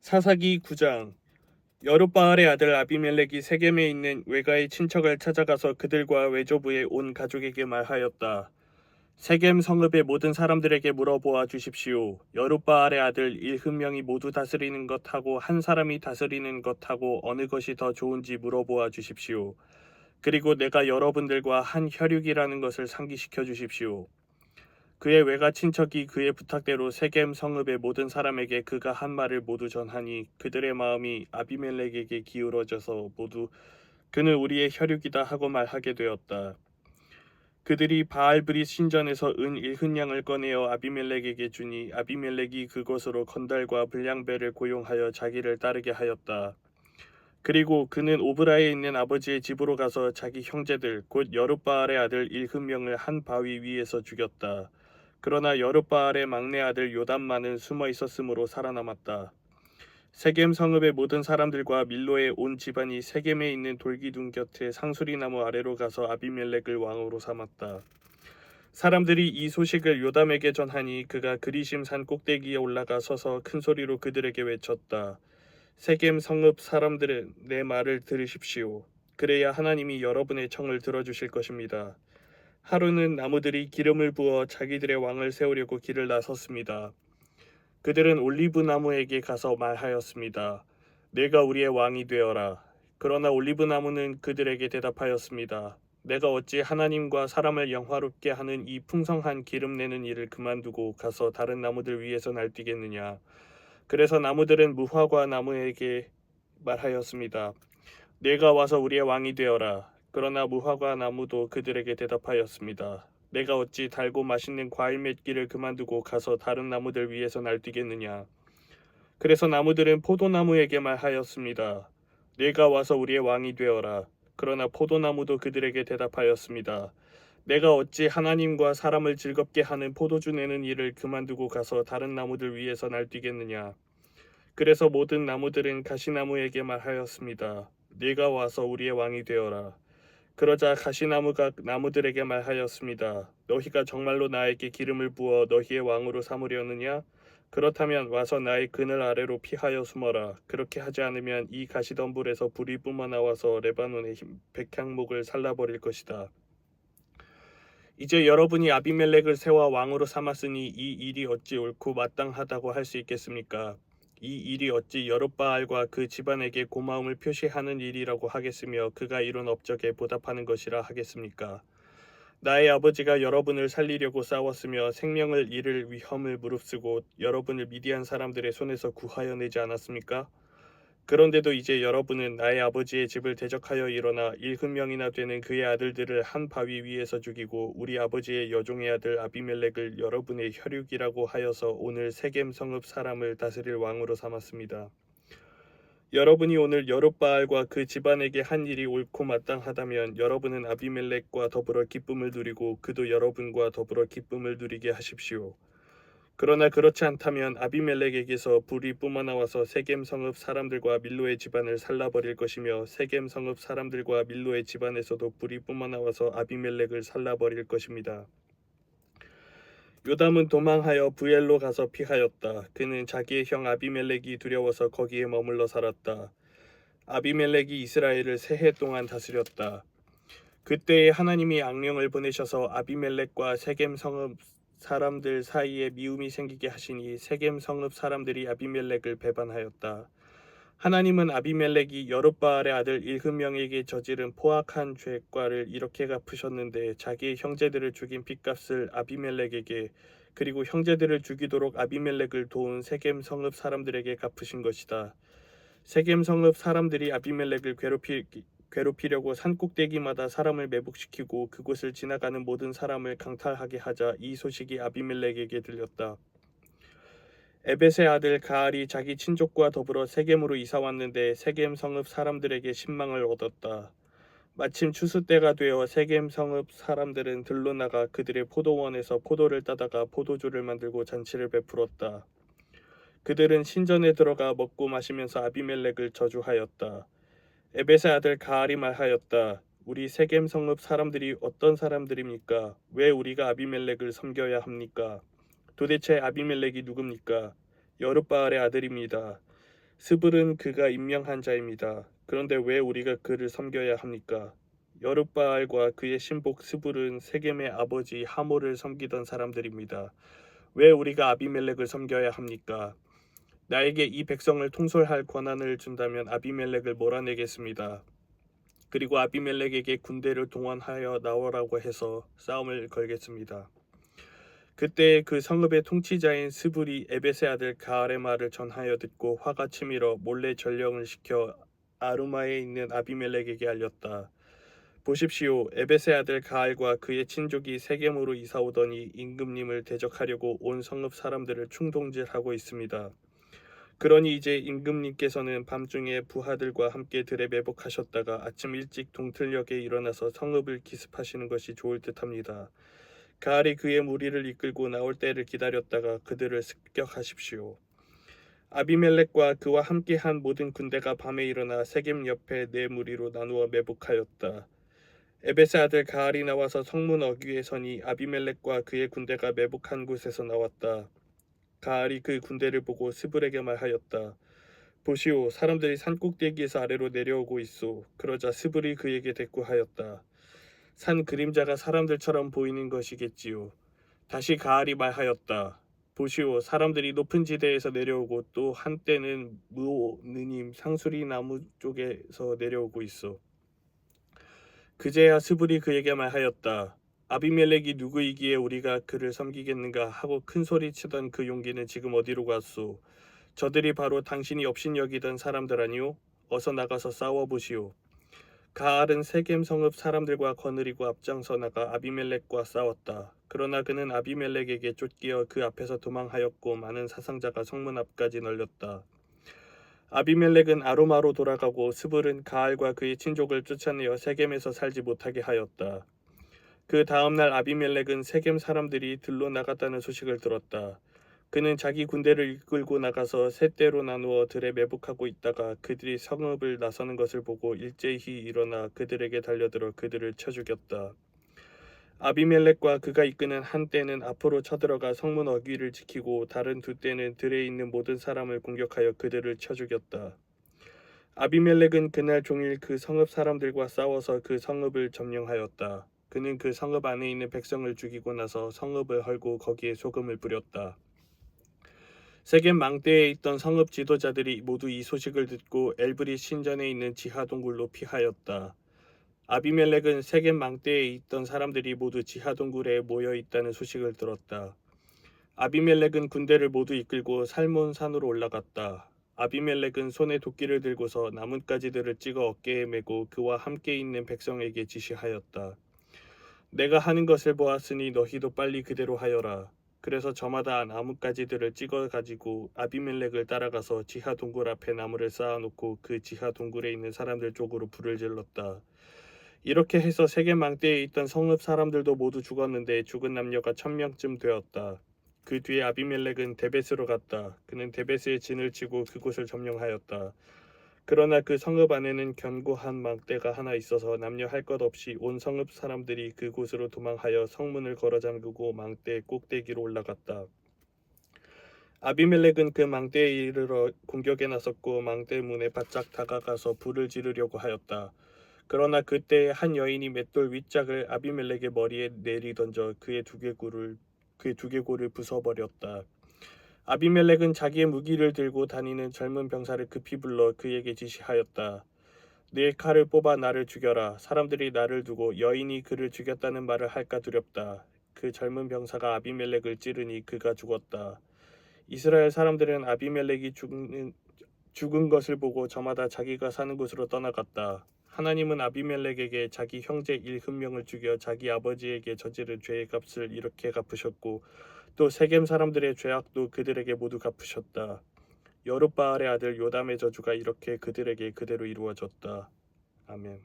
사사기 9장. 여룻바알의 아들 아비멜렉이 세겜에 있는 외가의 친척을 찾아가서 그들과 외조부의 온 가족에게 말하였다. 세겜 성읍의 모든 사람들에게 물어보아 주십시오. 여룻바알의 아들 일흔명이 모두 다스리는 것하고 한 사람이 다스리는 것하고 어느 것이 더 좋은지 물어보아 주십시오. 그리고 내가 여러분들과 한 혈육이라는 것을 상기시켜 주십시오. 그의 외가 친척이 그의 부탁대로 세겜 성읍의 모든 사람에게 그가 한 말을 모두 전하니 그들의 마음이 아비멜렉에게 기울어져서 모두 그는 우리의 혈육이다 하고 말하게 되었다. 그들이 바알브릿 신전에서 은 일흔양을 꺼내어 아비멜렉에게 주니 아비멜렉이 그것으로 건달과 불량배를 고용하여 자기를 따르게 하였다. 그리고 그는 오브라에 있는 아버지의 집으로 가서 자기 형제들 곧 여룻바알의 아들 일흔명을 한 바위 위에서 죽였다. 그러나 여룻바알의 막내 아들 요담만은 숨어 있었으므로 살아남았다. 세겜 성읍의 모든 사람들과 밀로의 온 집안이 세겜에 있는 돌기둥 곁에 상수리나무 아래로 가서 아비멜렉을 왕으로 삼았다. 사람들이 이 소식을 요담에게 전하니 그가 그리심 산 꼭대기에 올라가 서서 큰 소리로 그들에게 외쳤다. 세겜 성읍 사람들은 내 말을 들으십시오. 그래야 하나님이 여러분의 청을 들어주실 것입니다. 하루는 나무들이 기름을 부어 자기들의 왕을 세우려고 길을 나섰습니다. 그들은 올리브 나무에게 가서 말하였습니다. 내가 우리의 왕이 되어라. 그러나 올리브 나무는 그들에게 대답하였습니다. 내가 어찌 하나님과 사람을 영화롭게 하는 이 풍성한 기름 내는 일을 그만두고 가서 다른 나무들 위에서 날뛰겠느냐. 그래서 나무들은 무화과 나무에게 말하였습니다. 내가 와서 우리의 왕이 되어라. 그러나 무화과 나무도 그들에게 대답하였습니다. 내가 어찌 달고 맛있는 과일 맺기를 그만두고 가서 다른 나무들 위에서 날뛰겠느냐. 그래서 나무들은 포도나무에게 말하였습니다. 내가 와서 우리의 왕이 되어라. 그러나 포도나무도 그들에게 대답하였습니다. 내가 어찌 하나님과 사람을 즐겁게 하는 포도주 내는 일을 그만두고 가서 다른 나무들 위에서 날뛰겠느냐. 그래서 모든 나무들은 가시나무에게 말하였습니다. 네가 와서 우리의 왕이 되어라. 그러자 가시나무가 나무들에게 말하였습니다. 너희가 정말로 나에게 기름을 부어 너희의 왕으로 삼으려느냐? 그렇다면 와서 나의 그늘 아래로 피하여 숨어라. 그렇게 하지 않으면 이 가시덤불에서 불이 뿜어나와서 레바논의 백향목을 살라버릴 것이다. 이제 여러분이 아비멜렉을 세워 왕으로 삼았으니 이 일이 어찌 옳고 마땅하다고 할 수 있겠습니까? 이 일이 어찌 여룻바알과 그 집안에게 고마움을 표시하는 일이라고 하겠으며 그가 이룬 업적에 보답하는 것이라 하겠습니까? 나의 아버지가 여러분을 살리려고 싸웠으며 생명을 잃을 위험을 무릅쓰고 여러분을 미디안 사람들의 손에서 구하여 내지 않았습니까? 그런데도 이제 여러분은 나의 아버지의 집을 대적하여 일어나 일흔명이나 되는 그의 아들들을 한 바위 위에서 죽이고 우리 아버지의 여종의 아들 아비멜렉을 여러분의 혈육이라고 하여서 오늘 세겜 성읍 사람을 다스릴 왕으로 삼았습니다. 여러분이 오늘 여룻바알과 그 집안에게 한 일이 옳고 마땅하다면 여러분은 아비멜렉과 더불어 기쁨을 누리고 그도 여러분과 더불어 기쁨을 누리게 하십시오. 그러나 그렇지 않다면 아비멜렉에게서 불이 뿜어나와서 세겜 성읍 사람들과 밀로의 집안을 살라버릴 것이며 세겜 성읍 사람들과 밀로의 집안에서도 불이 뿜어나와서 아비멜렉을 살라버릴 것입니다. 요담은 도망하여 부엘로 가서 피하였다. 그는 자기의 형 아비멜렉이 두려워서 거기에 머물러 살았다. 아비멜렉이 이스라엘을 3해 동안 다스렸다. 그때에 하나님이 악령을 보내셔서 아비멜렉과 세겜 성읍 사람들 사이에 미움이 생기게 하시니 세겜 성읍 사람들이 아비멜렉을 배반하였다. 하나님은 아비멜렉이 여룻바알의 아들 일흔명에게 저지른 포악한 죄과를 이렇게 갚으셨는데 자기의 형제들을 죽인 핏값을 아비멜렉에게 그리고 형제들을 죽이도록 아비멜렉을 도운 세겜 성읍 사람들에게 갚으신 것이다. 세겜 성읍 사람들이 아비멜렉을 괴롭히려고 산꼭대기마다 사람을 매복시키고 그곳을 지나가는 모든 사람을 강탈하게 하자 이 소식이 아비멜렉에게 들렸다. 에벳의 아들 가알이 자기 친족과 더불어 세겜으로 이사 왔는데 세겜 성읍 사람들에게 신망을 얻었다. 마침 추수 때가 되어 세겜 성읍 사람들은 들로 나가 그들의 포도원에서 포도를 따다가 포도주를 만들고 잔치를 베풀었다. 그들은 신전에 들어가 먹고 마시면서 아비멜렉을 저주하였다. 에벳의 아들 가알이 말하였다. 우리 세겜 성읍 사람들이 어떤 사람들입니까? 왜 우리가 아비멜렉을 섬겨야 합니까? 도대체 아비멜렉이 누굽니까? 여룻바알의 아들입니다. 스불은 그가 임명한 자입니다. 그런데 왜 우리가 그를 섬겨야 합니까? 여룻바알과 그의 신복 스불은 세겜의 아버지 하모를 섬기던 사람들입니다. 왜 우리가 아비멜렉을 섬겨야 합니까? 나에게 이 백성을 통솔할 권한을 준다면 아비멜렉을 몰아내겠습니다. 그리고 아비멜렉에게 군대를 동원하여 나오라고 해서 싸움을 걸겠습니다. 그때 그 성읍의 통치자인 스불이 에벳의 아들 가알의 말을 전하여 듣고 화가 치밀어 몰래 전령을 시켜 아루마에 있는 아비멜렉에게 알렸다. 보십시오. 에벳의 아들 가알과 그의 친족이 세겜으로 이사오더니 임금님을 대적하려고 온 성읍 사람들을 충동질하고 있습니다. 그러니 이제 임금님께서는 밤중에 부하들과 함께 들에 매복하셨다가 아침 일찍 동틀녘에 일어나서 성읍을 기습하시는 것이 좋을 듯합니다. 가알이 그의 무리를 이끌고 나올 때를 기다렸다가 그들을 습격하십시오. 아비멜렉과 그와 함께한 모든 군대가 밤에 일어나 세겜 옆에 네 무리로 나누어 매복하였다. 에벳의 아들 가알이 나와서 성문 어귀에 서니 아비멜렉과 그의 군대가 매복한 곳에서 나왔다. 가알이 그 군대를 보고 스불에게 말하였다. 보시오, 사람들이 산꼭대기에서 아래로 내려오고 있소. 그러자 스불이 그에게 대꾸하였다. 산 그림자가 사람들처럼 보이는 것이겠지요. 다시 가알이 말하였다. 보시오, 사람들이 높은 지대에서 내려오고 또 한때는 무느님 상수리 나무 쪽에서 내려오고 있어. 그제야 스불이 그에게 말하였다. 아비멜렉이 누구이기에 우리가 그를 섬기겠는가 하고 큰 소리 치던 그 용기는 지금 어디로 갔소? 저들이 바로 당신이 업신 여기던 사람들 아니오? 어서 나가서 싸워보시오. 가알은 세겜 성읍 사람들과 거느리고 앞장서 나가 아비멜렉과 싸웠다. 그러나 그는 아비멜렉에게 쫓기어 그 앞에서 도망하였고 많은 사상자가 성문 앞까지 널렸다. 아비멜렉은 아로마로 돌아가고 스불은 가알과 그의 친족을 쫓아내어 세겜에서 살지 못하게 하였다. 그 다음날 아비멜렉은 세겜 사람들이 들로 나갔다는 소식을 들었다. 그는 자기 군대를 이끌고 나가서 세 떼로 나누어 들에 매복하고 있다가 그들이 성읍을 나서는 것을 보고 일제히 일어나 그들에게 달려들어 그들을 쳐 죽였다. 아비멜렉과 그가 이끄는 한 떼는 앞으로 쳐들어가 성문 어귀를 지키고 다른 두 떼는 들에 있는 모든 사람을 공격하여 그들을 쳐 죽였다. 아비멜렉은 그날 종일 그 성읍 사람들과 싸워서 그 성읍을 점령하였다. 그는 그 성읍 안에 있는 백성을 죽이고 나서 성읍을 헐고 거기에 소금을 뿌렸다. 세겜 망대에 있던 성읍 지도자들이 모두 이 소식을 듣고 엘브릿 신전에 있는 지하 동굴로 피하였다. 아비멜렉은 세겜 망대에 있던 사람들이 모두 지하 동굴에 모여 있다는 소식을 들었다. 아비멜렉은 군대를 모두 이끌고 살몬 산으로 올라갔다. 아비멜렉은 손에 도끼를 들고서 나뭇가지들을 찍어 어깨에 메고 그와 함께 있는 백성에게 지시하였다. 내가 하는 것을 보았으니 너희도 빨리 그대로 하여라. 그래서 저마다 나뭇가지들을 찍어 가지고 아비멜렉을 따라가서 지하 동굴 앞에 나무를 쌓아놓고 그 지하 동굴에 있는 사람들 쪽으로 불을 질렀다. 이렇게 해서 세겜 망대에 있던 성읍 사람들도 모두 죽었는데 죽은 남녀가 1000명쯤 되었다. 그 뒤에 아비멜렉은 데벳으로 갔다. 그는 데벳에 진을 치고 그곳을 점령하였다. 그러나 그 성읍 안에는 견고한 망대가 하나 있어서 남녀 할 것 없이 온 성읍 사람들이 그곳으로 도망하여 성문을 걸어 잠그고 망대 꼭대기로 올라갔다. 아비멜렉은 그 망대에 이르러 공격에 나섰고 망대 문에 바짝 다가가서 불을 지르려고 하였다. 그러나 그때 한 여인이 맷돌 윗짝을 아비멜렉의 머리에 내리던져 그의 두개골을 부숴버렸다. 아비멜렉은 자기의 무기를 들고 다니는 젊은 병사를 급히 불러 그에게 지시하였다. 네 칼을 뽑아 나를 죽여라. 사람들이 나를 두고 여인이 그를 죽였다는 말을 할까 두렵다. 그 젊은 병사가 아비멜렉을 찌르니 그가 죽었다. 이스라엘 사람들은 아비멜렉이 죽은 것을 보고 저마다 자기가 사는 곳으로 떠나갔다. 하나님은 아비멜렉에게 자기 형제 일흔명을 죽여 자기 아버지에게 저지른 죄의 값을 이렇게 갚으셨고 또 세겜 사람들의 죄악도 그들에게 모두 갚으셨다. 여룻바알의 아들 요담의 저주가 이렇게 그들에게 그대로 이루어졌다. 아멘.